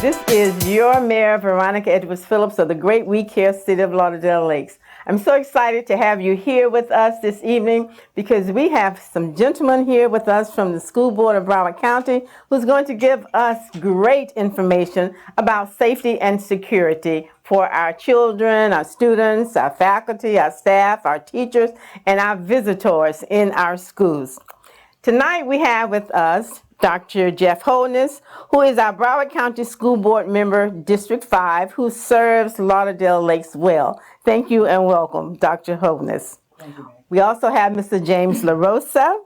This is your Mayor Veronica Edwards Phillips of the great We Care City of Lauderdale Lakes. I'm so excited to have you here with us this evening because we have some gentlemen here with us from the School Board of Broward County who's going to give us great information about safety and security for our children, our students, our faculty, our staff, our teachers, and our visitors in our schools. Tonight we have with us Dr. Jeff Holness, who is our Broward County School Board member, District 5, who serves Lauderdale Lakes well. Thank you and welcome, Dr. Holness. Thank you, Ma'am. We also have Mr. James Rosa,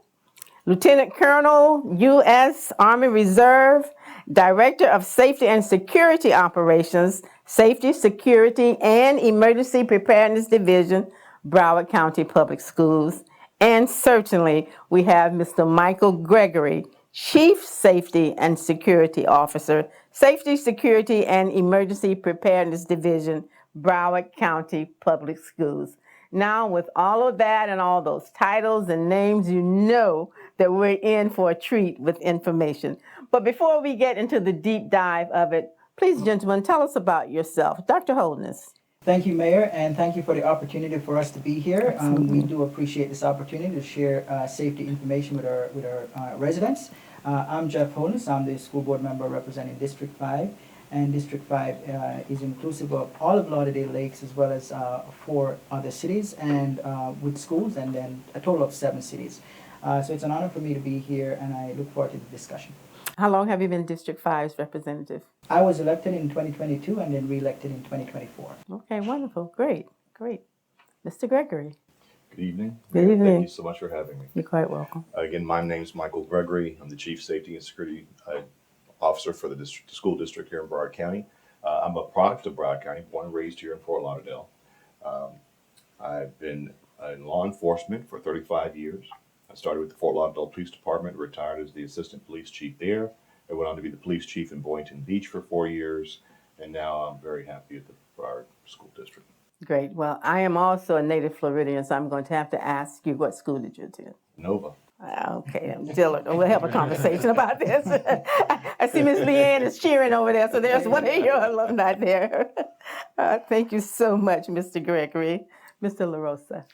Lieutenant Colonel, U.S. Army Reserve, Director of Safety and Security Operations, Safety, Security, and Emergency Preparedness Division, Broward County Public Schools. And certainly, we have Mr. Michael Gregory, Chief Safety and Security Officer, Safety, Security, and Emergency Preparedness Division, Broward County Public Schools. Now, with all of that and all those titles and names, you know that we're in for a treat with information. But before we get into the deep dive of it, please, gentlemen, tell us about yourself. Dr. Holness. Thank you, Mayor, and thank you for the opportunity for us to be here. We do appreciate this opportunity to share safety information with our residents. I'm Jeff Holness. I'm the school board member representing District 5, and District 5 is inclusive of all of Lauderdale Lakes as well as 4 other cities and with schools, and then a total of 7 cities. So it's an honor for me to be here, and I look forward to the discussion. How long have you been District 5's representative? I was elected in 2022 and then re-elected in 2024. Okay, wonderful. Great. Mr. Gregory. Good evening. Good evening. Thank you so much for having me. You're quite welcome. Again, my name is Michael Gregory. I'm the Chief Safety and Security Officer for the school district here in Broward County. I'm a product of Broward County, born and raised here in Fort Lauderdale. I've been in law enforcement for 35 years. I started with the Fort Lauderdale Police Department, retired as the Assistant Police Chief there. I went on to be the Police Chief in Boynton Beach for 4 years, and now I'm very happy at the Broward School District. Great. Well, I am also a native Floridian, so I'm going to have to ask you, what school did you attend? Nova. Okay, Dillard. We'll have a conversation about this. I see Miss Leanne is cheering over there, so there's one of your alumni there. Thank you so much, Mr. Gregory. Mr. LaRosa.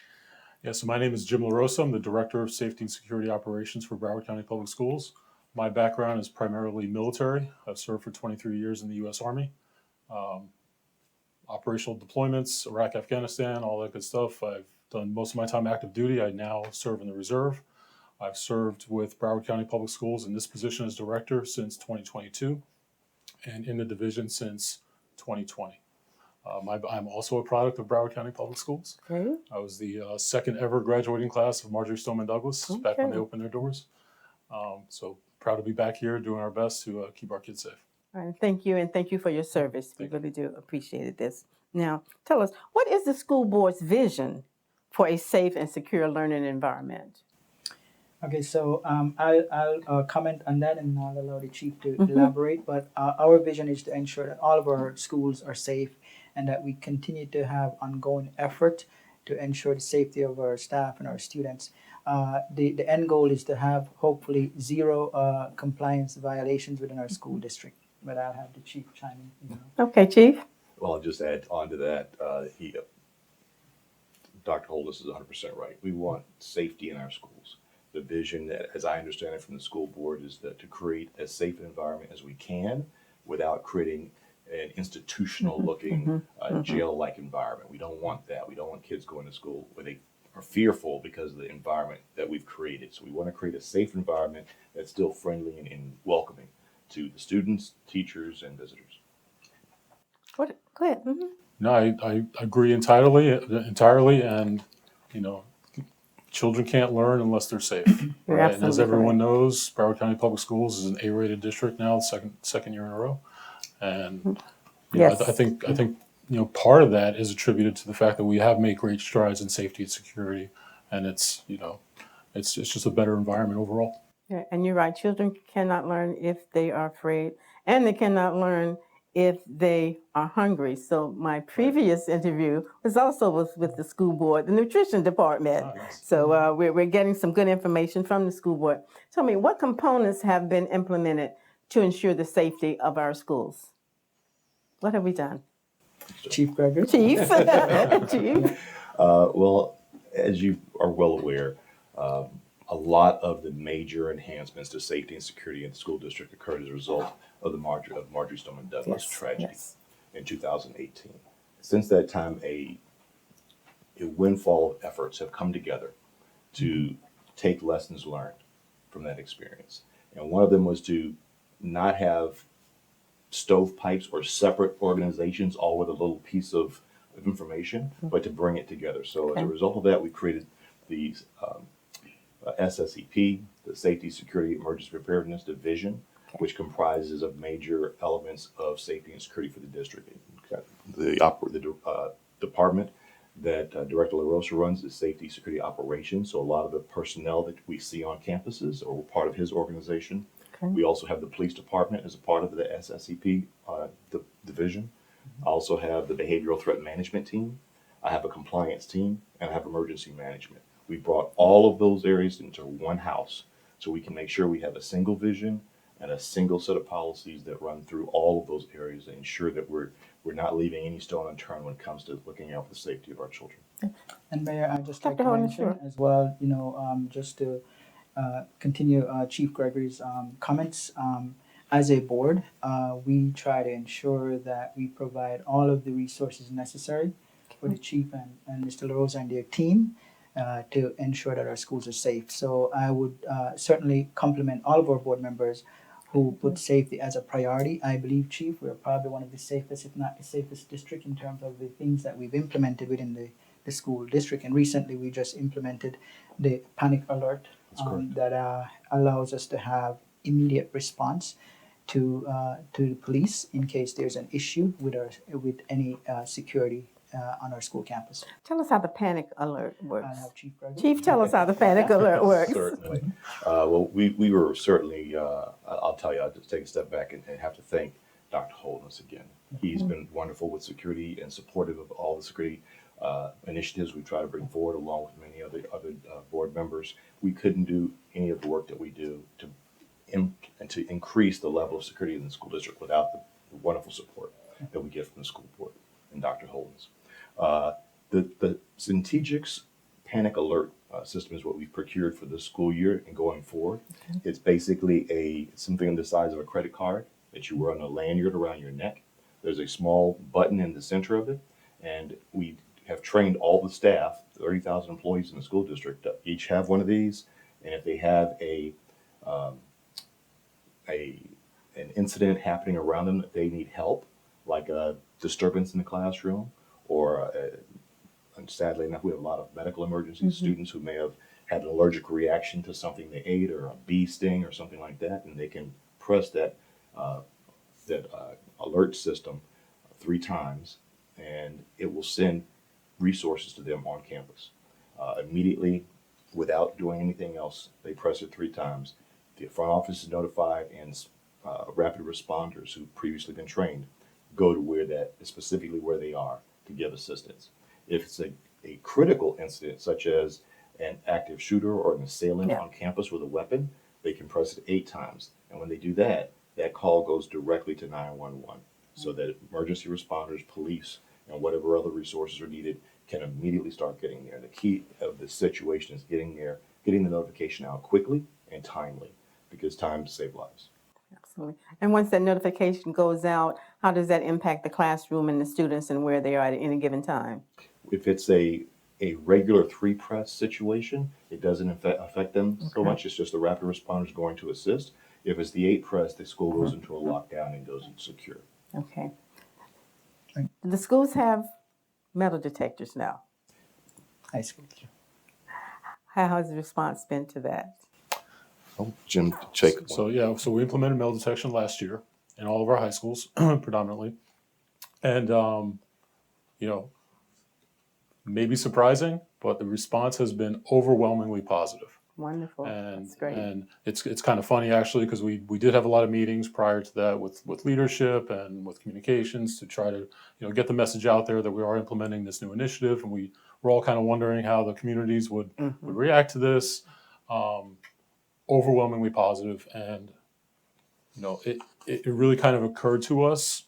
Yeah, so my name is Jim LaRosa. I'm the Director of Safety and Security Operations for Broward County Public Schools. My background is primarily military. I've served for 23 years in the U.S. Army. Operational deployments, Iraq, Afghanistan, all that good stuff. I've done most of my time active duty. I now serve in the Reserve. I've served with Broward County Public Schools in this position as Director since 2022 and in the division since 2020. I'm also a product of Broward County Public Schools. Okay. I was the second ever graduating class of Marjorie Stoneman Douglas back when they opened their doors. So proud to be back here doing our best to keep our kids safe. All right, thank you, and thank you for your service. We really do appreciate this. Now, tell us, what is the school board's vision for a safe and secure learning environment? Okay, so I'll comment on that and I'll allow the chief to elaborate. But our vision is to ensure that all of our schools are safe and that we continue to have ongoing effort to ensure the safety of our staff and our students. The end goal is to have hopefully 0 compliance violations within our school district. But I'll have the chief chime in. Okay, Chief. Well, I'll just add on to that. Dr. Holness is 100% right. We want safety in our schools. The vision, as I understand it from the school board, is that to create as safe an environment as we can without creating an institutional-looking jail-like environment. We don't want that. We don't want kids going to school where they are fearful because of the environment that we've created. So we want to create a safe environment that's still friendly and welcoming to the students, teachers, and visitors. Go ahead. No, I agree entirely, and children can't learn unless they're safe. You're Right? And as absolutely everyone knows, Broward County Public Schools is an A-rated district now, second year in a row, and Yes. I think part of that is attributed to the fact that we have made great strides in safety and security, and it's just a better environment overall. Yeah, and you're right. Children cannot learn if they are afraid, and they cannot learn if they are hungry. So my previous interview was also with the school board, the nutrition department. Oh, nice. So we're getting some good information from the school board. Tell me, what components have been implemented to ensure the safety of our schools? What have we done? Chief Gregory? Chief. Chief. Well, as you are well aware, a lot of the major enhancements to safety and security in the school district occurred as a result of the Marjorie Stoneman Douglas tragedy in 2018. Since that time, a windfall of efforts have come together to take lessons learned from that experience. And one of them was to not have stovepipes or separate organizations, all with a little piece of information, but to bring it together. So as a result of that, we created the SSEP, the Safety, Security, Emergency Preparedness Division, which comprises of major elements of safety and security for the district. The department that Director Rosa runs is Safety, Security Operations. So a lot of the personnel that we see on campuses are part of his organization. We also have the police department as a part of the SSEP division. I also have the behavioral threat management team. I have a compliance team, and I have emergency management. We brought all of those areas into one house so we can make sure we have a single vision and a single set of policies that run through all of those areas and ensure that we're not leaving any stone unturned when it comes to looking out for the safety of our children. And Mayor, I'd just like Dr. to Holness, mention as well, just to continue Chief Gregory's comments. As a board, we try to ensure that we provide all of the resources necessary for the chief and Mr. LaRosa and their team to ensure that our schools are safe. So I would certainly compliment all of our board members who put safety as a priority. I believe, Chief, we're probably one of the safest, if not the safest district in terms of the things that we've implemented within the school district. And recently we just implemented the panic alert that allows us to have immediate response to the police in case there's an issue with any security on our school campus. Tell us how the panic alert works. I have Chief Gregory. Chief, tell us how the panic alert works. Certainly. Well, we were certainly, I'll tell you, I'll just take a step back and have to thank Dr. Holness again. He's been wonderful with security and supportive of all the security initiatives we try to bring forward, along with many other board members. We couldn't do any of the work that we do to increase the level of security in the school district without the wonderful support that we get from the school board and Dr. Holness. The Centegix panic alert system is what we've procured for this school year and going forward. It's basically something the size of a credit card that you wear on a lanyard around your neck. There's a small button in the center of it, and we have trained all the staff, 30,000 employees in the school district, to each have one of these. And if they have an incident happening around them that they need help, like a disturbance in the classroom, or and sadly enough, we have a lot of medical emergencies, students who may have had an allergic reaction to something they ate, or a bee sting or something like that, and they can press that alert system 3 times, and it will send resources to them on campus. Immediately, without doing anything else, they press it 3 times. The front office is notified, and rapid responders who've previously been trained go to specifically where they are to give assistance. If it's a critical incident, such as an active shooter or an assailant on campus with a weapon, they can press it 8 times. And when they do that, that call goes directly to 911, so that emergency responders, police, and whatever other resources are needed can immediately start getting there. The key of this situation is getting there, getting the notification out quickly and timely, because time saves lives. Absolutely. And once that notification goes out, how does that impact the classroom and the students and where they are at any given time? If it's a regular 3-press situation, it doesn't affect them so much. It's just the rapid responders going to assist. If it's the 8-press, the school goes into a lockdown and goes secure. Okay. Do the schools have metal detectors now? High school. How has the response been to that? Oh, Jim, check. So we implemented metal detection last year in all of our high schools, predominantly, and maybe surprising, but the response has been overwhelmingly positive. Wonderful. And That's great. and it's kind of funny actually, because we did have a lot of meetings prior to that with leadership and with communications to try to get the message out there that we are implementing this new initiative, and we're all kind of wondering how the communities would react to this. Overwhelmingly positive, and it really kind of occurred to us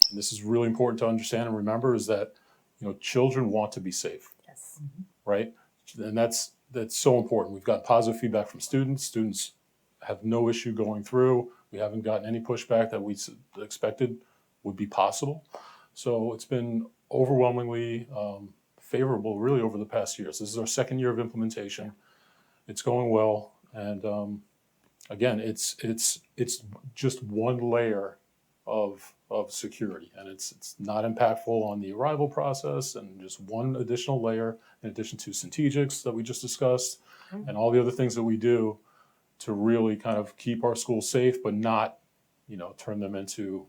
and this is really important to understand and remember, is that children want to be safe, Yes. right? And that's so important. We've got positive feedback from students. Students have no issue going through. We haven't gotten any pushback that we expected would be possible. So it's been overwhelmingly favorable, really, over the past years. This is our second year of implementation. It's going well, and again, it's just one layer of security, and it's not impactful on the arrival process, and just one additional layer in addition to strategics that we just discussed, and all the other things that we do to really kind of keep our schools safe, but not, turn them into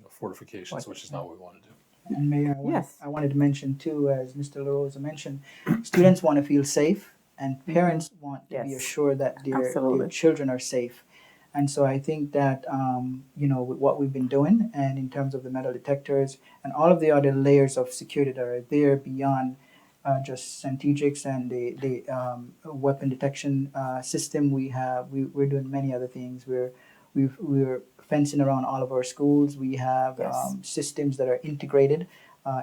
fortifications, which is not what we want to do. And Mayor, Yes. I wanted to mention too, as Mr. LaRosa mentioned, students want to feel safe, and parents want to be Yes. assured that their Absolutely. children are safe. And so I think that, with what we've been doing, and in terms of the metal detectors and all of the other layers of security that are there beyond just strategics and the weapon detection system, we're doing many other things. We're fencing around all of our schools. We have Yes. systems that are integrated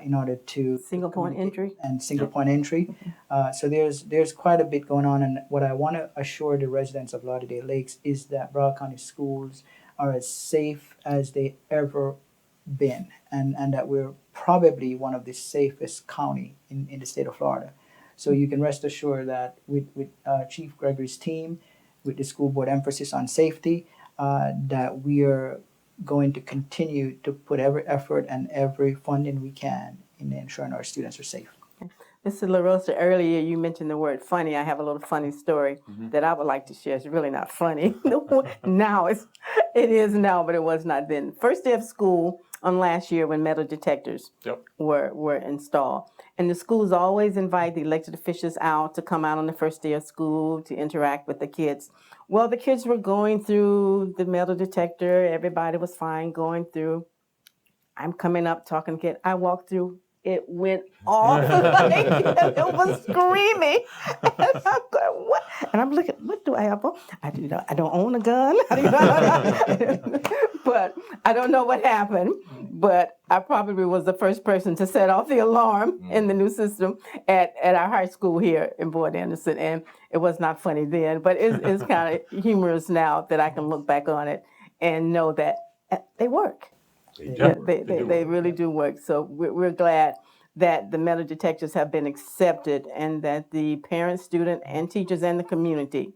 in order to Single point communicate entry. and single point entry. So there's quite a bit going on, and what I want to assure the residents of Lauderdale Lakes is that Broward County schools are as safe as they ever been, and that we're probably one of the safest county in the state of Florida. So you can rest assured that with Chief Gregory's team, with the school board emphasis on safety, that we are going to continue to put every effort and every funding we can in ensuring our students are safe. Mr. LaRosa, earlier you mentioned the word funny. I have a little funny story that I would like to share. It's really not funny. Now it is now, but it was not then. First day of school on last year when metal detectors were installed. And the schools always invite the elected officials out to come out on the first day of school to interact with the kids. Well, the kids were going through the metal detector. Everybody was fine going through. I'm coming up talking to kids. I walked through. It went off. It was screaming. And I'm going, what? And I'm looking, what do I have on? I don't own a gun. But I don't know what happened. But I probably was the first person to set off the alarm in the new system at our high school here in Boyd Anderson. And it was not funny then, but it's kind of humorous now that I can look back on it and know that they work. They really do work. So we're glad that the metal detectors have been accepted and that the parents, student, and teachers and the community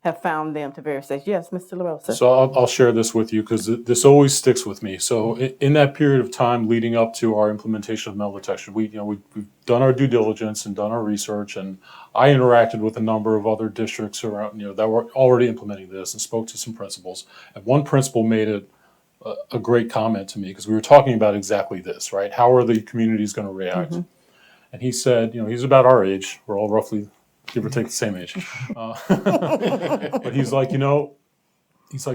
have found them to be very safe. Yes, Mr. LaRosa. So I'll share this with you because this always sticks with me. So in that period of time leading up to our implementation of metal detection, we've done our due diligence and done our research, and I interacted with a number of other districts around that were already implementing this and spoke to some principals. And one principal made it a great comment to me because we were talking about exactly this, right? How are the communities going to react? And he said, he's about our age. We're all roughly, give or take, the same age. But he's like,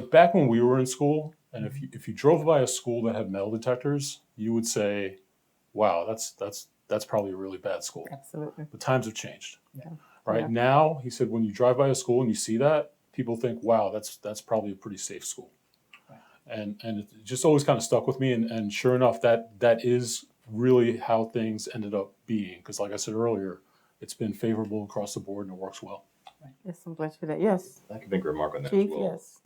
back when we were in school, and if you drove by a school that had metal detectors, you would say, wow, that's probably a really bad school. Absolutely. The times have changed. Yeah. Right now, he said, when you drive by a school and you see that, people think, wow, that's probably a pretty safe school. And it just always kind of stuck with me, and sure enough, that is really how things ended up being. Because like I said earlier, it's been favorable across the board and it works well. Yes, I'm glad for that. Yes. I can make a remark on that Chief, as well. yes.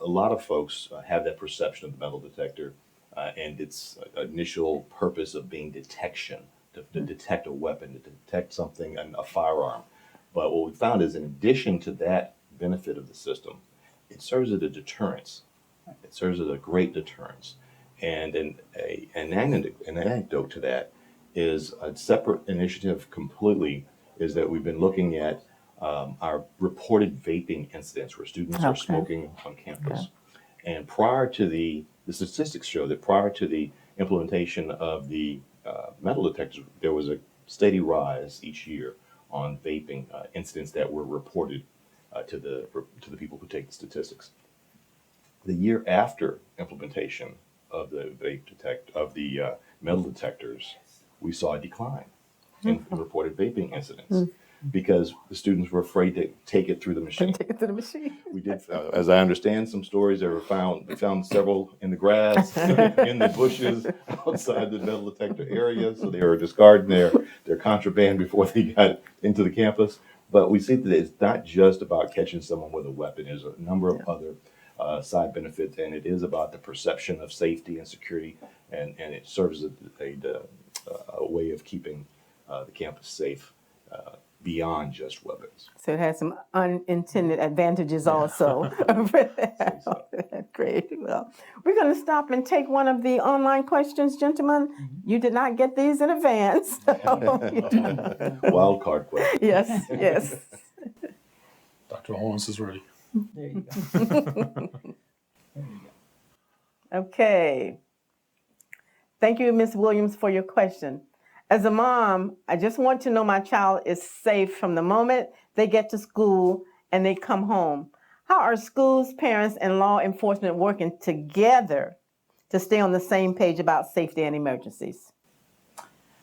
A lot of folks have that perception of the metal detector and its initial purpose of being detection, to detect a weapon, to detect something, a firearm. But what we found is, in addition to that benefit of the system, it serves as a deterrence. It serves as a great deterrence. And an anecdote to that is a separate initiative completely, is that we've been looking at our reported vaping incidents where students are smoking on campus. And prior to the statistics show that prior to the implementation of the metal detectors, there was a steady rise each year on vaping incidents that were reported to the people who take the statistics. The year after implementation of the metal detectors, we saw a decline in reported vaping incidents. because the students were afraid to take it through the machine. Take it to the machine. We did, as I understand some stories, we found several in the grass, in the bushes, outside the metal detector area. So they were discarding their contraband before they got into the campus. But we see that it's not just about catching someone with a weapon. There's a number of other side benefits, and it is about the perception of safety and security, and it serves as a way of keeping the campus safe beyond just weapons. So it has some unintended advantages also. Great. Well, we're going to stop and take one of the online questions, gentlemen. You did not get these in advance. Wild card question. Yes, yes. Dr. Holness is ready. There you go. There you go. Okay. Thank you, Ms. Williams, for your question. As a mom, I just want to know my child is safe from the moment they get to school and they come home. How are schools, parents, and law enforcement working together to stay on the same page about safety and emergencies?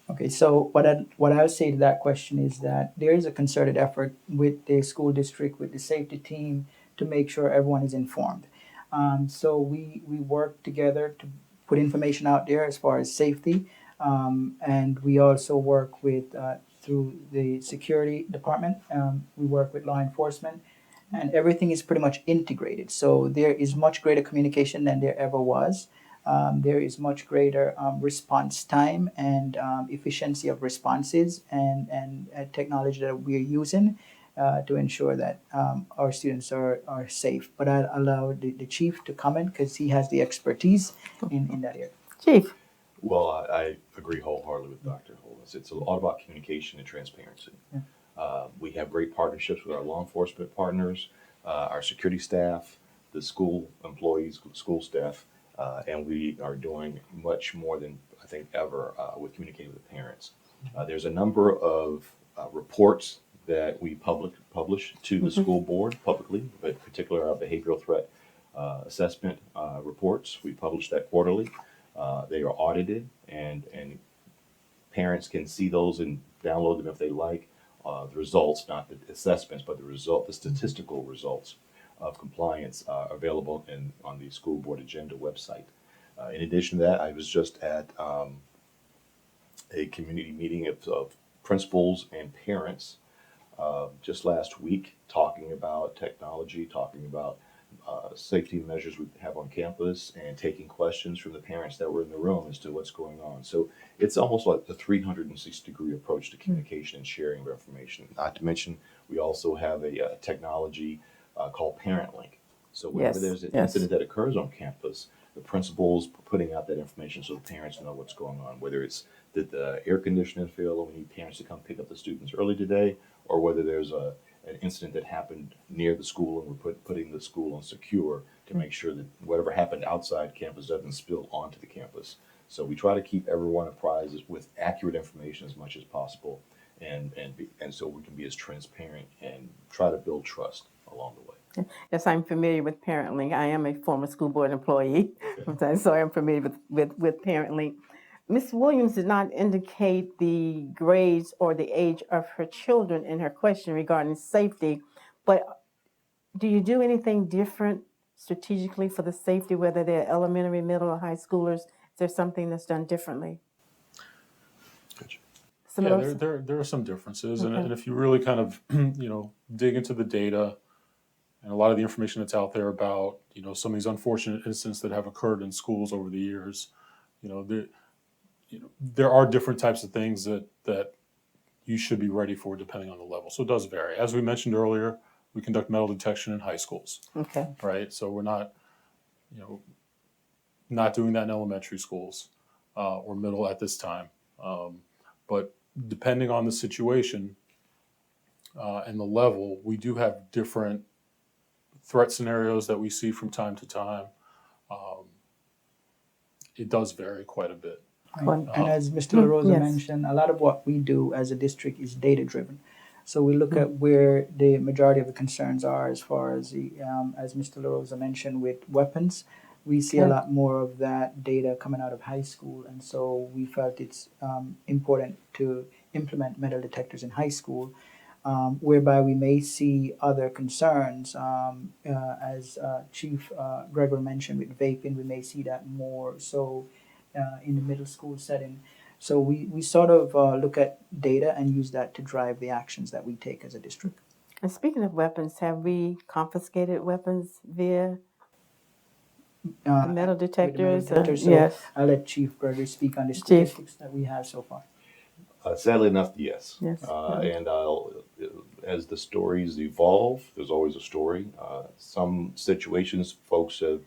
Okay, so what I would say to that question is that there is a concerted effort with the school district, with the safety team, to make sure everyone is informed. So we work together to put information out there as far as safety, and we also work with through the security department. We work with law enforcement, and everything is pretty much integrated. So there is much greater communication than there ever was. There is much greater response time and efficiency of responses and technology that we're using to ensure that our students are safe. But I'll allow the chief to comment because he has the expertise in that area. Chief. Well, I agree wholeheartedly with Dr. Holness. It's all about communication and transparency. We have great partnerships with our law enforcement partners, our security staff, the school employees, school staff, and we are doing much more than I think ever with communicating with parents. There's a number of reports that we publish to the school board publicly, but in particular our behavioral threat assessment reports. We publish that quarterly. They are audited, and parents can see those and download them if they like. The results, not the assessments, but the statistical results of compliance are available on the school board agenda website. In addition to that, I was just at a community meeting of principals and parents just last week, talking about technology, talking about safety measures we have on campus, and taking questions from the parents that were in the room as to what's going on. So it's almost like the 360-degree approach to communication and sharing of information. Not to mention, we also have a technology called ParentLink. So whenever there's an incident that occurs on campus, the principal's putting out that information so the parents know what's going on, whether it's that the air conditioner failed and we need parents to come pick up the students early today, or whether there's an incident that happened near the school and we're putting the school on secure to make sure that whatever happened outside campus doesn't spill onto the campus. So we try to keep everyone apprised with accurate information as much as possible, and so we can be as transparent and try to build trust along the way. Yes, I'm familiar with ParentLink. I am a former school board employee, so I'm familiar with ParentLink. Ms. Williams did not indicate the grades or the age of her children in her question regarding safety, but do you do anything different strategically for the safety, whether they're elementary, middle, or high schoolers? Is there something that's done differently? Yeah, there are some differences, and if you really kind of dig into the data and a lot of the information that's out there about some of these unfortunate incidents that have occurred in schools over the years, there are different types of things that you should be ready for depending on the level. So it does vary. As we mentioned earlier, we conduct metal detection in high schools. Okay. Right. So we're not doing that in elementary schools or middle at this time. But depending on the situation and the level, we do have different threat scenarios that we see from time to time. It does vary quite a bit. And as Mr. LaRosa mentioned, a lot of what we do as a district is data driven. So we look at where the majority of the concerns are as far as as Mr. LaRosa mentioned, with weapons. We see a lot more of that data coming out of high school, and so we felt it's important to implement metal detectors in high school. whereby we may see other concerns, as Chief Gregory mentioned with vaping, we may see that more so in the middle school setting. So we sort of look at data and use that to drive the actions that we take as a district. And speaking of weapons, have we confiscated weapons via the metal With the detectors? metal detectors. So Yes, I'll let Chief Gregory speak on the Chief. statistics that we have so far. Sadly enough, yes. Yes. And as the stories evolve, there's always a story. Some situations, folks have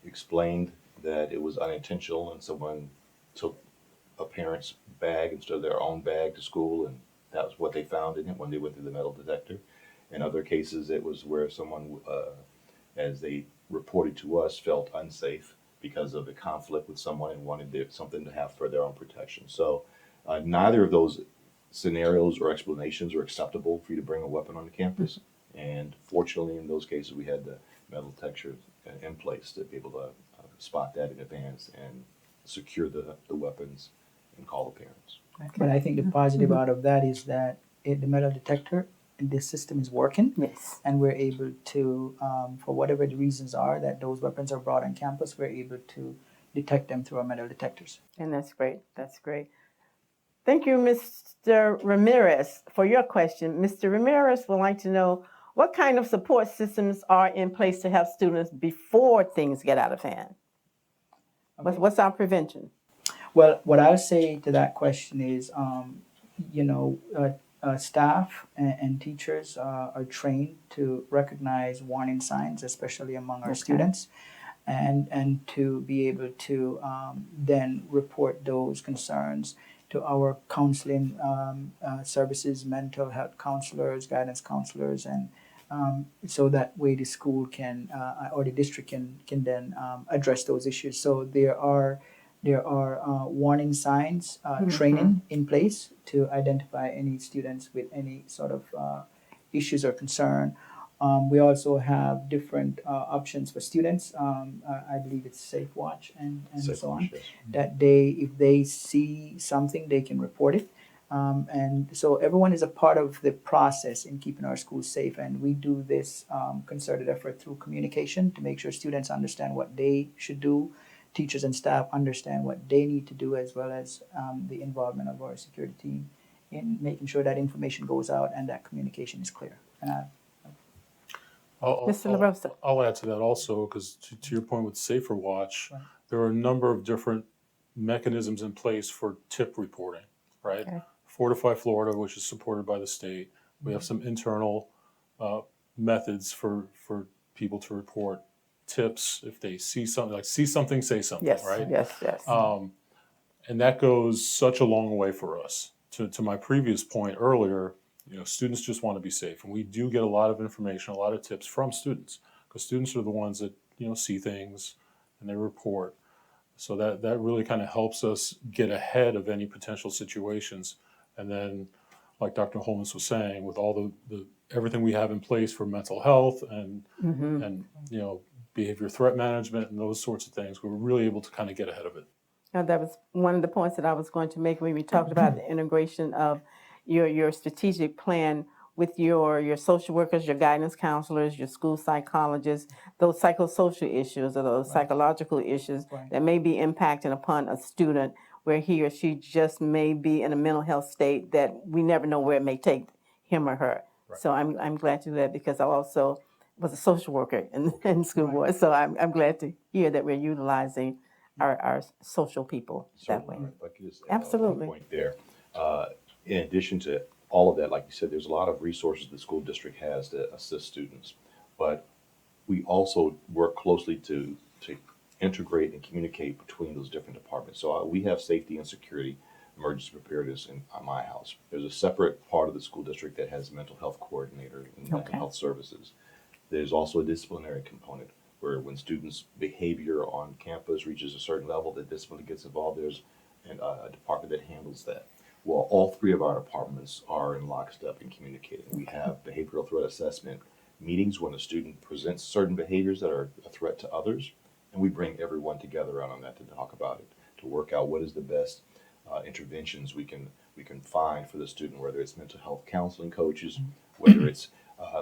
explained that it was unintentional and someone took a parent's bag instead of their own bag to school, and that was what they found in it when they went through the metal detector. In other cases, it was where someone, as they reported to us, felt unsafe because of the conflict with someone and wanted something to have for their own protection. So neither of those scenarios or explanations are acceptable for you to bring a weapon on the campus. And fortunately, in those cases, we had the metal detector in place to be able to spot that in advance and secure the weapons and call the parents. But I think the positive out of that is that the metal detector, this system is working, Yes. and we're able to, for whatever the reasons are that those weapons are brought on campus, we're able to detect them through our metal detectors. And that's great. That's great. Thank you, Mr. Ramirez, for your question. Mr. Ramirez would like to know what kind of support systems are in place to help students before things get out of hand? Okay. What's our prevention? Well, what I'll say to that question is, staff and teachers are trained to recognize warning signs, especially among our Okay. students, and to be able to then report those concerns to our counseling services, mental health counselors, guidance counselors, and so that way the school can or the district can then address those issues. So there are warning signs, training in place to identify any students with any sort of issues or concern. We also have different options for students. I believe it's Safe Watch and Safe so Watch, on. yes. That if they see something, they can report it. And so everyone is a part of the process in keeping our schools safe. And we do this concerted effort through communication to make sure students understand what they should do, teachers and staff understand what they need to do, as well as the involvement of our security team in making sure that information goes out and that communication is clear. And Mr. LaRosa. I'll add to that also, because to your point with Safer Watch, Right. there are a number of different mechanisms in place for tip reporting, right? Okay. Fortify Florida, which is supported by the state. We have some internal methods for people to report tips if they see something, like see something, say something, Yes, right? yes, yes. And that goes such a long way for us. To my previous point earlier, students just want to be safe, and we do get a lot of information, a lot of tips from students, because students are the ones that see things and they report. So that really kind of helps us get ahead of any potential situations. And then, like Dr. Holness was saying, with all the everything we have in place for mental health and behavior threat management and those sorts of things, we were really able to kind of get ahead of it. Now, that was one of the points that I was going to make when we talked about the integration of your strategic plan with your social workers, your guidance counselors, your school psychologists, those psychosocial issues or those psychological issues Right. that may be impacting upon a student where he or she just may be in a mental health state that we never know where it may take him or her. Right. So I'm glad to do that, because I also was a social worker in school board. So I'm glad to hear that we're utilizing our social people that way. Certainly, if I could just add Absolutely. one point there. In addition to all of that, like you said, there's a lot of resources the school district has to assist students, but we also work closely to integrate and communicate between those different departments. So we have safety and security, emergency preparedness in my house. There's a separate part of the school district that has mental health coordinator and mental Okay. health services. There's also a disciplinary component where when students' behavior on campus reaches a certain level, the discipline gets involved. There's a department that handles that. Well, all three of our departments are in lockstep in communicating. We have behavioral threat assessment meetings when a student presents certain behaviors that are a threat to others, and we bring everyone together on that to talk about it, to work out what is the best interventions we can we can find for the student, whether it's mental health counseling coaches, whether it's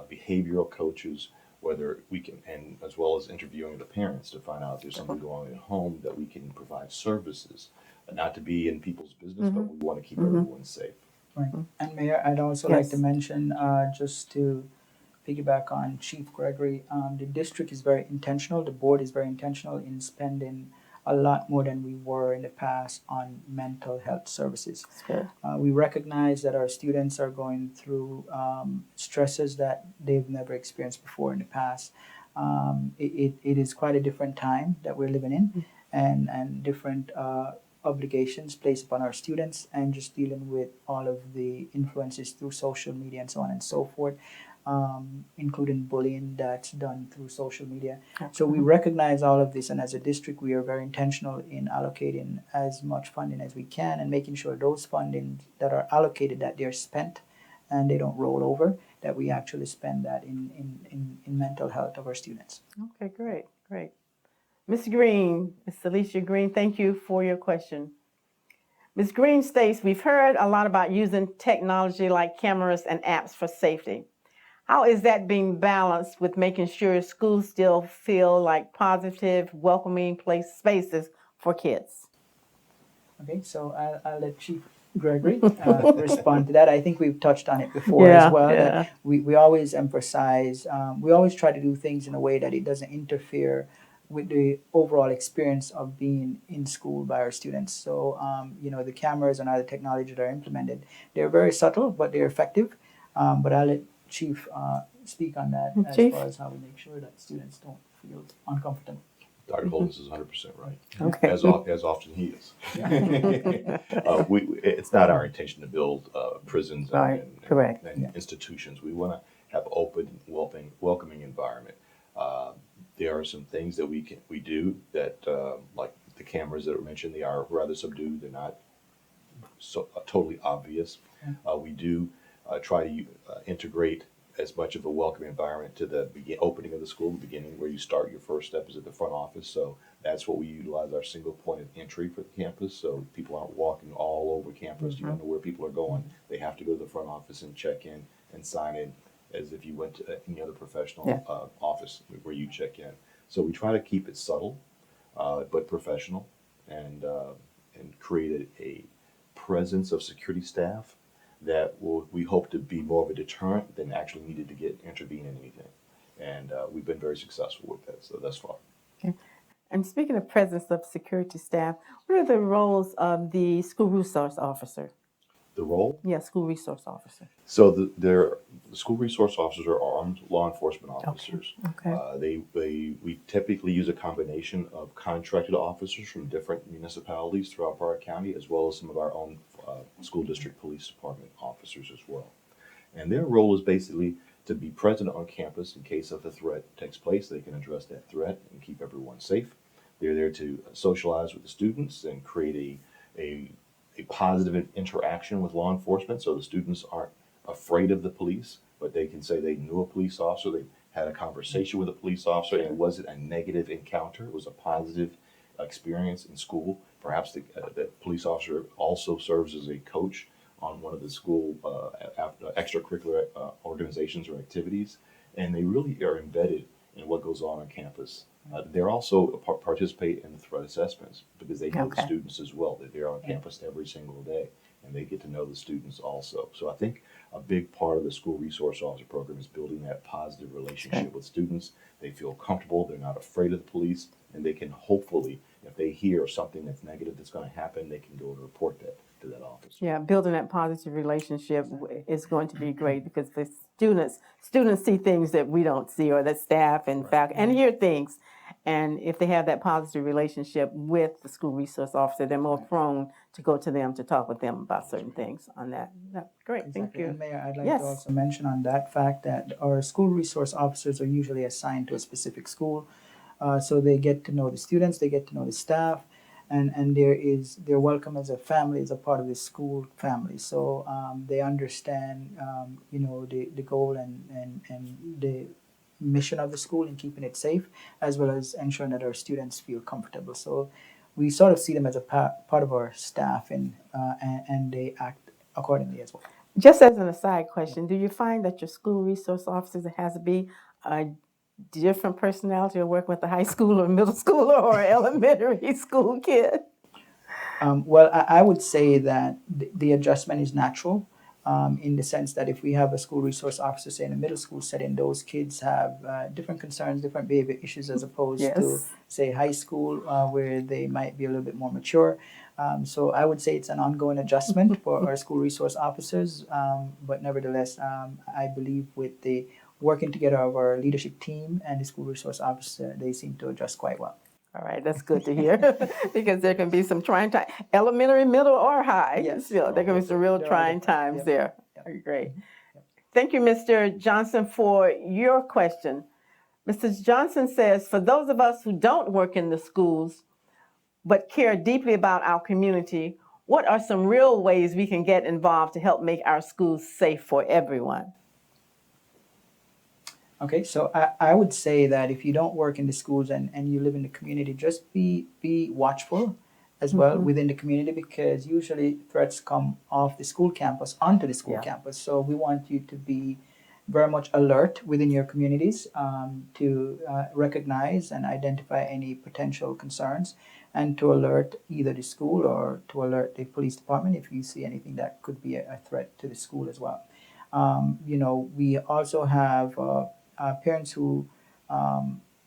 behavioral coaches, whether we can, and as well as interviewing the parents to find out if there's something going on at home that we can provide services, not to be in people's business, but we want to keep everyone safe. Right. And Mayor, I'd also like to Yes. mention, just to piggyback on Chief Gregory, the district is very intentional, the board is very intentional in spending a lot more than we were in the past on mental health services. That's good. We recognize that our students are going through stresses that they've never experienced before in the past. It is quite a different time that we're living in, and different obligations placed upon our students, and just dealing with all of the influences through social media and so on and so forth, including bullying that's done through social media. So we recognize all of this, and as a district, we are very intentional in allocating as much funding as we can and making sure those funding that are allocated, that they're spent and they don't roll over, that we actually spend that in mental health of our students. Okay, great, great. Ms. Green, Ms. Alicia Green, thank you for your question. Ms. Green states, we've heard a lot about using technology like cameras and apps for safety. How is that being balanced with making sure schools still feel like positive, welcoming spaces for kids? Okay, so I'll let Chief Gregory respond to that. I think we've touched on it before as well. That we always emphasize, we always try to do things in a way that it doesn't interfere with the overall experience of being in school by our students. So, the cameras and other technology that are implemented, they're very subtle, but they're effective. But I'll let Chief speak on that as Chief? far as how we make sure that students don't feel uncomfortable. Dr. Holness is 100% right. Okay. As often he is. It's not our intention to build prisons Right, correct. and institutions. We want to have open, welcoming environment. There are some things that we do that, like the cameras that were mentioned, they are rather subdued. They're not so totally obvious. We do try to integrate as much of a welcoming environment to the opening of the school, the beginning where you start. Your first step is at the front office. So that's what we utilize, our single point of entry for the campus. So people aren't walking all over campus. You don't know where people are going. They have to go to the front office and check in and sign in as if you went to any other professional office where you check in. So we try to keep it subtle, but professional, and create a presence of security staff that we hope to be more of a deterrent than actually needed to intervene in anything. And we've been very successful with that thus far. Okay. And speaking of presence of security staff, what are the roles of the school resource officer? The role? Yeah, school resource officer. So the school resource officers are armed law enforcement officers. Okay. We typically use a combination of contracted officers from different municipalities throughout Broward County, as well as some of our own school district police department officers as well. And their role is basically to be present on campus in case of a threat takes place. They can address that threat and keep everyone safe. They're there to socialize with the students and create a positive interaction with law enforcement, so the students aren't afraid of the police, but they can say they knew a police officer, they had a conversation with a police officer, and it wasn't a negative encounter. It was a positive experience in school. Perhaps the police officer also serves as a coach on one of the school extracurricular organizations or activities, and they really are embedded in what goes on campus. They're also participate in the threat assessments because they know the students as well. They're on campus every single day, and they get to know the students also. So I think a big part of the school resource officer program is building that positive relationship with students. They feel comfortable. They're not afraid of the police, and they can hopefully, if they hear something that's negative that's going to happen, they can go and report that to that office. Yeah, building that positive relationship is going to be great because the students see things that we don't see, or that staff and faculty, and hear things. And if they have that positive relationship with the school resource officer, they're more prone to go to them to talk with them about certain things on that. That's great, thank you. And Mayor, I'd like to also mention on that fact that our school resource officers are usually assigned to a specific school. So they get to know the students, they get to know the staff, and they're welcome as a family, as a part of the school family. So they understand, the goal and the mission of the school in keeping it safe, as well as ensuring that our students feel comfortable. So we sort of see them as a part of our staff, and they act accordingly as well. Just as an aside question, do you find that your school resource officers has to be a different personality or work with a high schooler, middle schooler, or elementary school kid? Well, I would say that the adjustment is natural, in the sense that if we have a school resource officer, say in a middle school setting, those kids have different concerns, different behavior issues as opposed to, Yes. say, high school, where they might be a little bit more mature. So I would say it's an ongoing adjustment for our school resource officers, but nevertheless, I believe with the working together of our leadership team and the school resource officer, they seem to adjust quite well. All right, that's good to hear because there can be some trying times, elementary, middle, or high. Yes. Still, there can be some real There are trying different, times yep, there. yep. Great. Thank you, Mr. Johnson, for your question. Mrs. Johnson says, for those of us who don't work in the schools but care deeply about our community, what are some real ways we can get involved to help make our schools safe for everyone? Okay, so I would say that if you don't work in the schools and you live in the community, just be watchful as well within the community, because usually threats come off the school campus onto the school campus. So we want you to be very much alert within your communities, to recognize and identify any potential concerns, and to alert either the school or to alert the police department if you see anything that could be a threat to the school as well. We also have parents who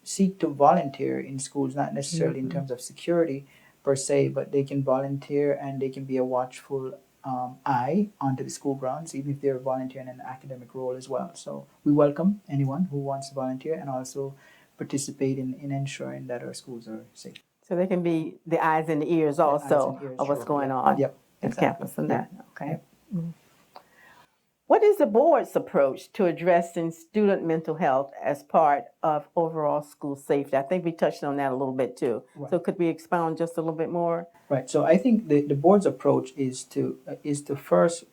seek to volunteer in schools, not necessarily in terms of security per se, but they can volunteer and they can be a watchful eye onto the school grounds, even if they're volunteering in an academic role as well. So we welcome anyone who wants to volunteer and also participate in ensuring that our schools are safe. So they can be the eyes and the ears also eyes and ears, of what's sure. going Yep. on Yep, at exactly. campus and that. Okay. Yep. What is the board's approach to addressing student mental health as part of overall school safety? I think we touched on that a little bit too. Right. So could we expound just a little bit more? Right. So I think the board's approach is to first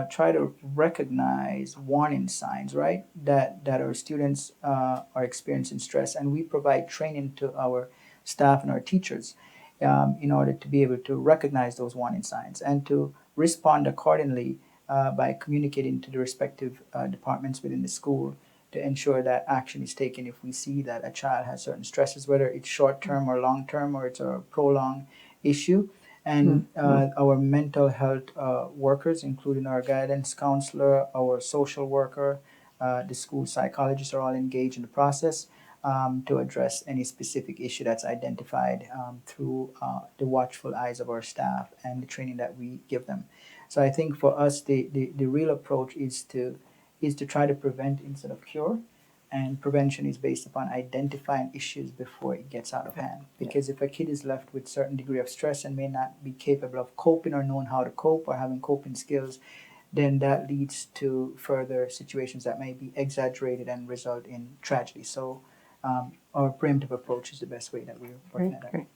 try to recognize warning signs, right? That our students are experiencing stress, and we provide training to our staff and our teachers in order to be able to recognize those warning signs and to respond accordingly by communicating to the respective departments within the school to ensure that action is taken if we see that a child has certain stresses, whether it's short-term or long-term or it's a prolonged issue. And our mental health workers, including our guidance counselor, our social worker, the school psychologists, are all engaged in the process to address any specific issue that's identified through the watchful eyes of our staff and the training that we give them. So I think for us, the real approach is to try to prevent instead of cure. And prevention is based upon identifying issues before it gets out of hand. Because if a kid is left with certain degree of stress and may not be capable of coping or knowing how to cope or having coping skills, then that leads to further situations that may be exaggerated and result in tragedy. So our preemptive approach is the best way that we're working at that. Great.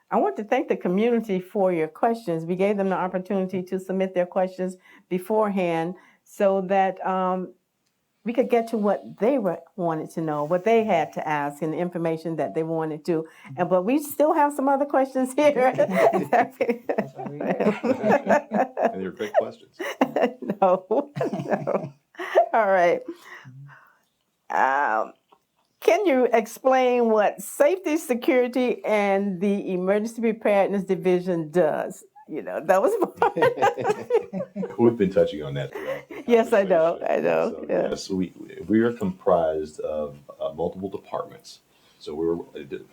I want to thank the community for your questions. We gave them the opportunity to submit their questions beforehand so that we could get to what they wanted to know, what they had to ask, and the information that they wanted to. But we still have some other questions here. That's why we're here. And they're great questions. No. All right. Can you explain what Safety, Security, and the Emergency Preparedness Division does? That was We've been touching on that throughout the Yes, I know. conversation. So, Yeah. yes, we are comprised of multiple departments. So we're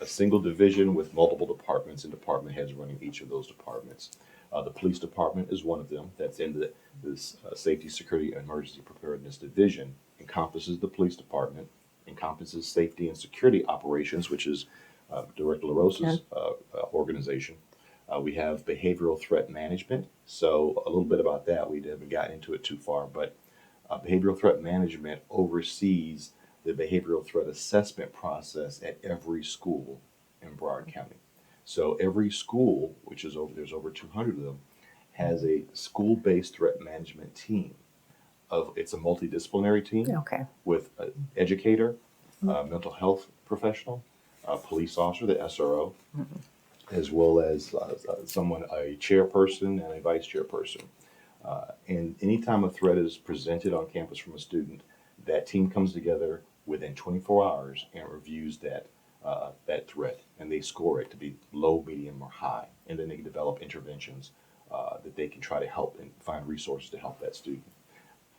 a single division with multiple departments and department heads running each of those departments. The police department is one of them. That's in this Safety, Security, and Emergency Preparedness Division. Encompasses the police department, encompasses safety and security operations, which is Director Rosa's organization. We have behavioral threat management. So a little bit about that. We haven't gotten into it too far, but behavioral threat management oversees the behavioral threat assessment process at every school in Broward County. So every school, which is there's over 200 of them, has a school-based threat management team. It's a multidisciplinary team with an educator, mental health professional, a police officer, the SRO, as well as a chairperson and a vice chairperson. And anytime a threat is presented on campus from a student, that team comes together within 24 hours and reviews that threat, and they score it to be low, medium, or high, and then they can develop interventions that they can try to help and find resources to help that student.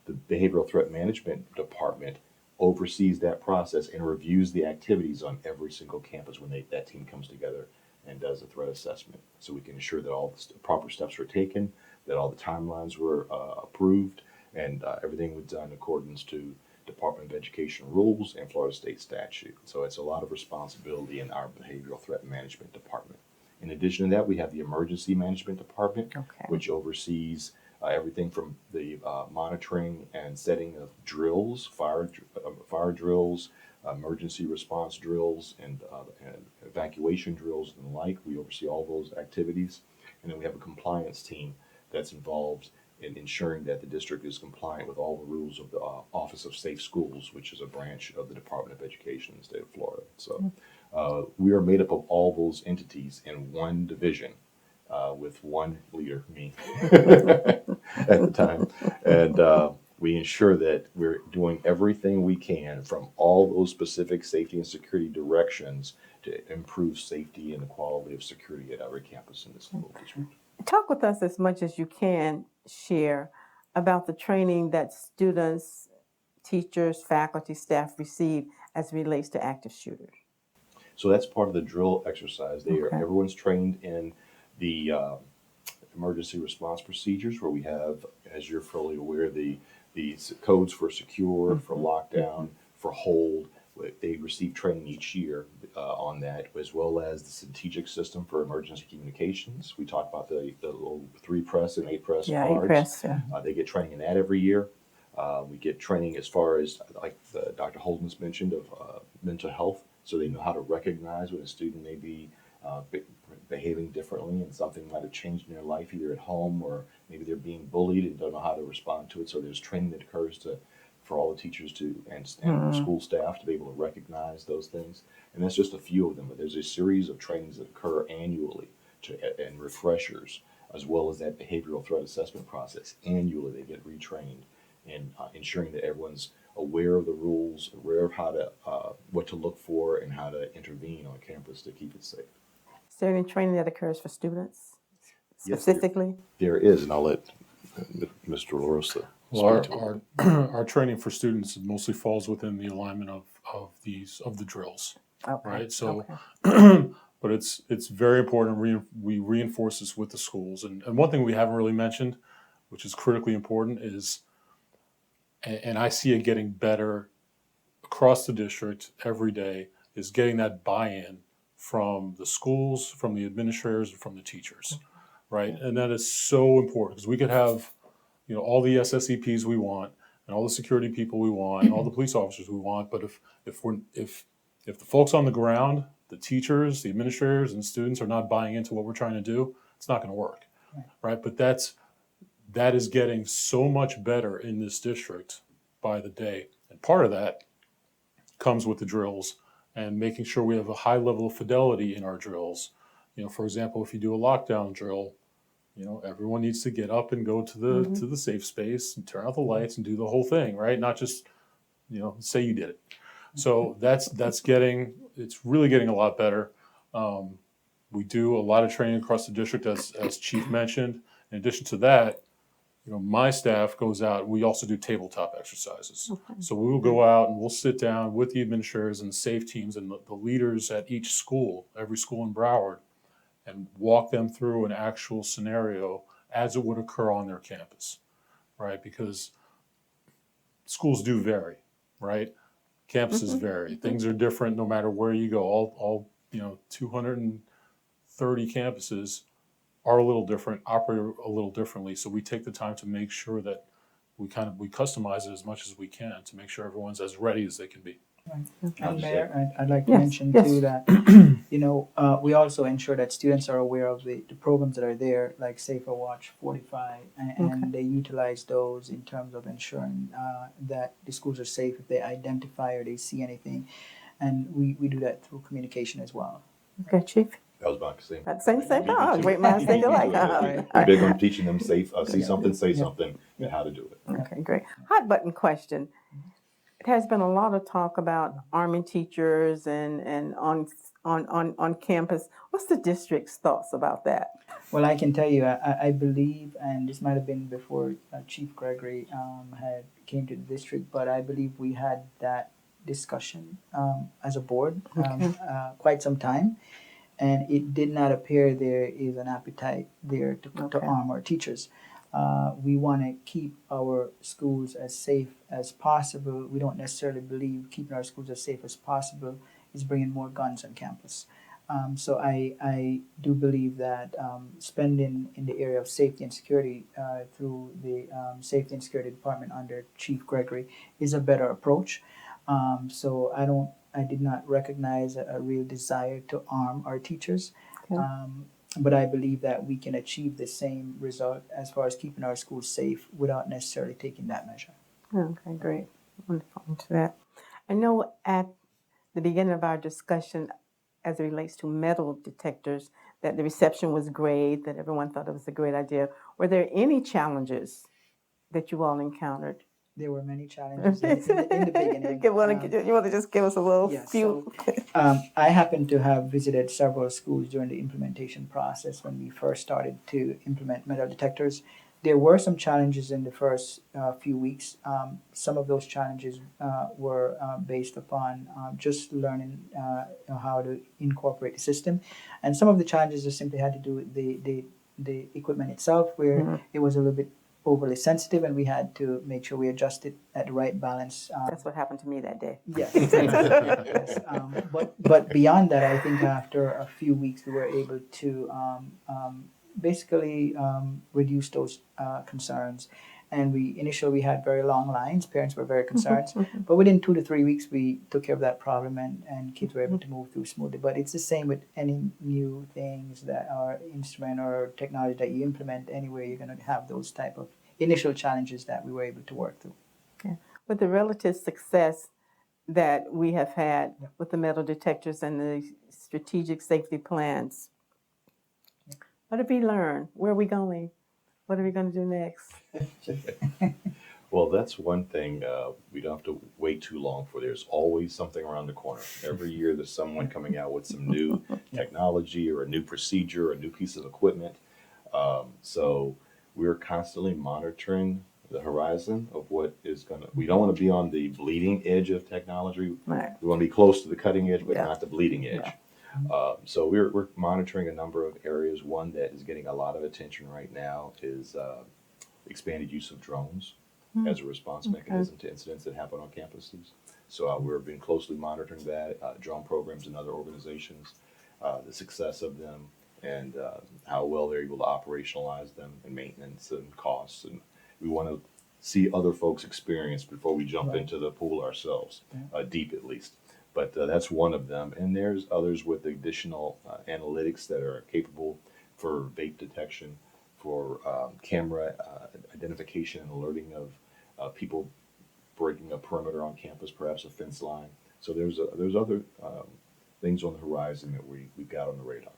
The Behavioral Threat Management Department oversees that process and reviews the activities on every single campus when that team comes together and does a threat assessment. So we can ensure that all the proper steps were taken, that all the timelines were approved, and everything was done in accordance to Department of Education rules and Florida State statute. So it's a lot of responsibility in our Behavioral Threat Management Department. In addition to that, we have the Emergency Management Department, which oversees everything from the monitoring and setting of drills, fire drills, emergency response drills, and evacuation drills and the like. We oversee all those activities. And then we have a compliance team that's involved in ensuring that the district is compliant with all the rules of the Office of Safe Schools, which is a branch of the Department of Education in the state of Florida. So we are made up of all those entities in one division. With one leader, me, at the time. And we ensure that we're doing everything we can from all those specific safety and security directions to improve safety and the quality of security at every campus in the school district. Talk with us as much as you can share about the training that students, teachers, faculty, staff receive as it relates to active shooters. So that's part of the drill exercise. Everyone's trained in the emergency response procedures, where we have, as you're fully aware, the codes for secure, for lockdown, for hold. They receive training each year on that, as well as the strategic system for emergency communications. We talk about the little 3-press and 8-press cards. 8-press, yeah. They get training in that every year. We get training as far as, like Dr. Holness mentioned, of mental health, so they know how to recognize when a student may be behaving differently and something might have changed in their life, either at home or maybe they're being bullied and don't know how to respond to it. So there's training that occurs for all the teachers and school staff to be able to recognize those things. And that's just a few of them, but there's a series of trainings that occur annually and refreshers, as well as that behavioral threat assessment process. Annually, they get retrained in ensuring that everyone's aware of the rules, aware of how to what to look for and how to intervene on campus to keep it safe. Is there any training that occurs for students specifically? Yes, there is, and I'll let Mr. Rosa speak to it. Our training for students mostly falls within the alignment of the drills, right? So, but it's very important. We reinforce this with the schools, and one thing we haven't really mentioned, which is critically important, is, and I see it getting better across the district every day, is getting that buy-in from the schools, from the administrators, and from the teachers, right? And that is so important, because we could have, all the SSEPs we want, and all the security people we want, and all the police officers we want, but if the folks on the ground, the teachers, the administrators, and students are not buying into what we're trying to do, it's not going to work, right? But that is getting so much better in this district by the day, and part of that comes with the drills and making sure we have a high level of fidelity in our drills. For example, if you do a lockdown drill, everyone needs to get up and go to the safe space and turn out the lights and do the whole thing, right? Not just, say you did it. So it's really getting a lot better. We do a lot of training across the district, as Chief mentioned. In addition to that, my staff goes out. We also do tabletop exercises. So we will go out and we'll sit down with the administrators and the safe teams and the leaders at each school, every school in Broward, and walk them through an actual scenario as it would occur on their campus, right? Because schools do vary, right? Campuses vary. Things are different no matter where you go. All 230 campuses are a little different, operate a little differently. So we take the time to make sure that we customize it as much as we can to make sure everyone's as ready as they can be. Right. And Mayor, I'd like to mention too that, we also ensure that students are aware of the programs that are there, like Safer Watch 45, and they utilize those in terms of ensuring that the schools are safe if they identify or they see anything. And we do that through communication as well. Okay, Chief. That was my same. Same You beat me thought. to Great it. minds You think beat me alike. to it. Right. We're big on teaching them safe, see Yeah. something, say Yeah. something, and how to do it. Okay, great. Hot button question. There's been a lot of talk about Army teachers and on campus. What's the district's thoughts about that? Well, I can tell you, I believe, and this might have been before Chief Gregory had came to the district, but I believe we had that discussion as a board quite some time, and it did not appear there is an appetite there to Okay. arm our teachers. We want to keep our schools as safe as possible. We don't necessarily believe keeping our schools as safe as possible is bringing more guns on campus. So I do believe that spending in the area of safety and security through the Safety and Security Department under Chief Gregory is a better approach. So I did not recognize a real desire to arm our teachers. Okay. But I believe that we can achieve the same result as far as keeping our schools safe without necessarily taking that measure. Okay, great. Wonderful. To that. I know at the beginning of our discussion, as it relates to metal detectors, that the reception was great, that everyone thought it was a great idea. Were there any challenges that you all encountered? There were many challenges in the beginning. You want to just give us a little Yes, few? I happened to have visited several schools during the implementation process when we first started to implement metal detectors. There were some challenges in the first few weeks. Some of those challenges were based upon just learning how to incorporate the system, and some of the challenges just simply had to do with the equipment itself, where it was a little bit overly sensitive, and we had to make sure we adjusted at the right balance. That's what happened to me that day. Yes. Yes. But beyond that, I think after a few weeks, we were able to basically reduce those concerns. And initially we had very long lines. Parents were very concerned, but within 2 to 3 weeks, we took care of that problem, and kids were able to move through smoothly. But it's the same with any new things that are instrument or technology that you implement anywhere. You're going to have those type of initial challenges that we were able to work through. Okay. With the relative success that we have had with the metal detectors and the strategic safety plans, what have we learned? Where are we going? What are we going to do next? Well, that's one thing we don't have to wait too long for. There's always something around the corner. Every year there's someone coming out with some new technology or a new procedure or a new piece of equipment. So we're constantly monitoring the horizon of what is going to, we don't want to be on the bleeding edge of technology. Right. We want to be close to the cutting edge, but Yeah. not the bleeding edge. So we're monitoring a number of areas. One that is getting a lot of attention right now is expanded use of drones as a response mechanism to incidents that happen on campuses. So we've been closely monitoring that, drone programs in other organizations, the success of them, and how well they're able to operationalize them, and maintenance and costs. And we want to see other folks' experience before we jump into the pool ourselves, deep at least. But that's one of them. And there's others with additional analytics that are capable for vape detection, for camera identification and alerting of people breaking a perimeter on campus, perhaps a fence line. So there's other things on the horizon that we've got on the radar.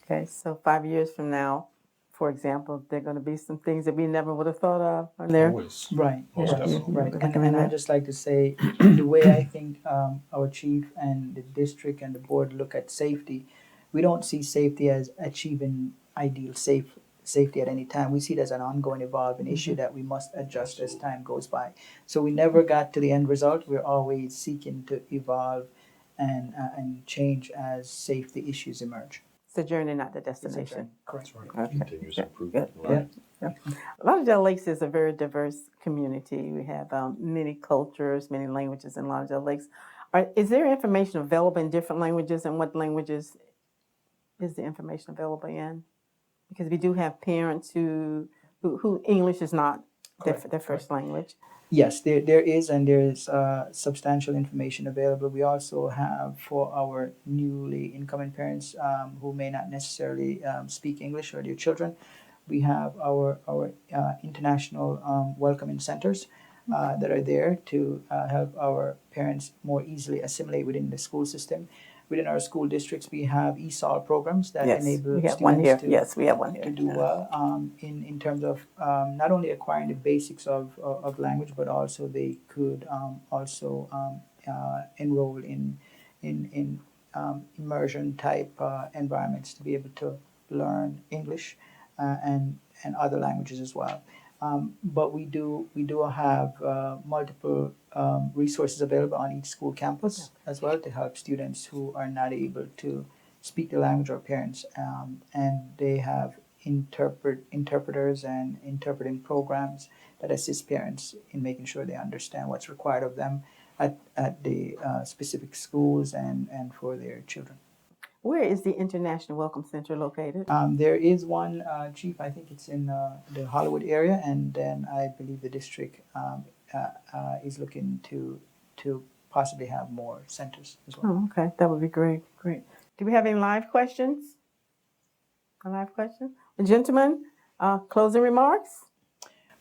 Okay, so 5 years from now, for example, there are going to be some things that we never would have thought of on there. Always. Right, Most right, definitely. right. We're And looking at I'd just like to say, the way I think our chief and the district and the board look at safety, we don't see safety as achieving ideal safety at any time. We see it as an ongoing, evolving issue that we must adjust as time goes by. So we never got to the end result. We're always seeking to evolve and change as safety issues emerge. It's a journey, not the It's a destination. journey. Correct. Okay. Continuous Good, improvement and good, learning. A lot of Lauderdale Lakes is a very diverse community. We have many cultures, many languages in Lauderdale Lakes. Is there information available in different languages, and what languages is the information available in? Because we do have parents who English is not their first language. Yes, there is, and there is substantial information available. We also have, for our newly incoming parents who may not necessarily speak English, or their children, we have our international welcoming centers that are there to help our parents more easily assimilate within the school system. Within our school districts, we have ESOL programs that Yes, enable we have one here. students to Yes, we have one here. to do well in terms of not only acquiring the basics of language, but also they could also enroll in immersion type environments to be able to learn English and other languages as well. But we do have multiple resources available on each school campus as well to help students who are not able to speak the language or parents, and they have interpreters and interpreting programs that assist parents in making sure they understand what's required of them at the specific schools and for their children. Where is the International Welcome Center located? There is one, Chief, I think it's in the Hollywood area, and then I believe the district is looking to possibly have more centers as well. Oh, okay, that would be great, great. Do we have any live questions? A live question? Gentlemen, closing remarks?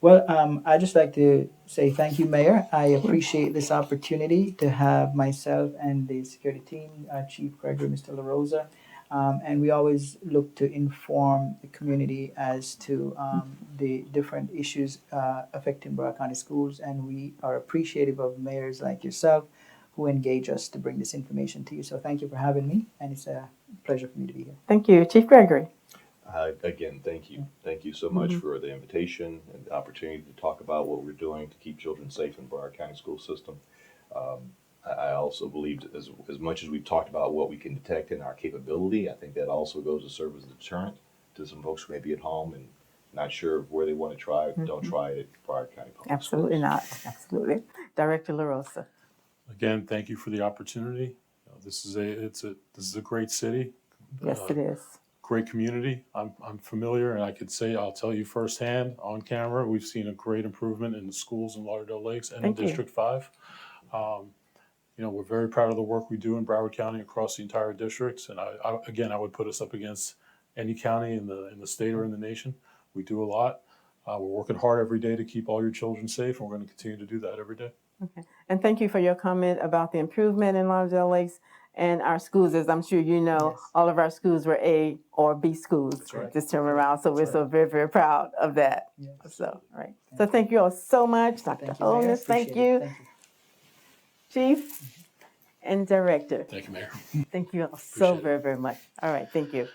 Well, I'd just like to say thank you, Mayor. I appreciate this opportunity to have myself and the security team, Chief Gregory, Mr. La Rosa, and we always look to inform the community as to the different issues affecting Broward County schools, and we are appreciative of mayors like yourself who engage us to bring this information to you. So thank you for having me, and it's a pleasure for me to be here. Thank you. Chief Gregory. Again, thank you. Thank you so much for the invitation and the opportunity to talk about what we're doing to keep children safe in the Broward County school system. I also believe that as much as we've talked about what we can detect in our capability, I think that also goes to serve as a deterrent to some folks who may be at home and not sure where they want to try it. Don't try it at Broward County Public Absolutely Schools. not. Absolutely. Director La Rosa. Again, thank you for the opportunity. This is a great city. Yes, it is. Great community. I'm familiar, and I'll tell you firsthand on camera, we've seen a great improvement in the schools in Lauderdale Lakes and Thank in you. District 5. We're very proud of the work we do in Broward County across the entire districts, and I would put us up against any county in the state or in the nation. We do a lot. We're working hard every day to keep all your children safe, and we're going to continue to do that every day. Okay. And thank you for your comment about the improvement in Lauderdale Lakes and our schools. As I'm sure you know, Yes. all of our schools were A or B schools That's right. this term around. So we're That's so very, very proud of that. Yes. So, all right. So thank you all so much. Dr. Thank you, Mayor. Holness, thank Appreciate it. you. Thank you. Chief and Director. Thank you, Mayor. Thank you all so Appreciate it. very, very much. All right. Thank you.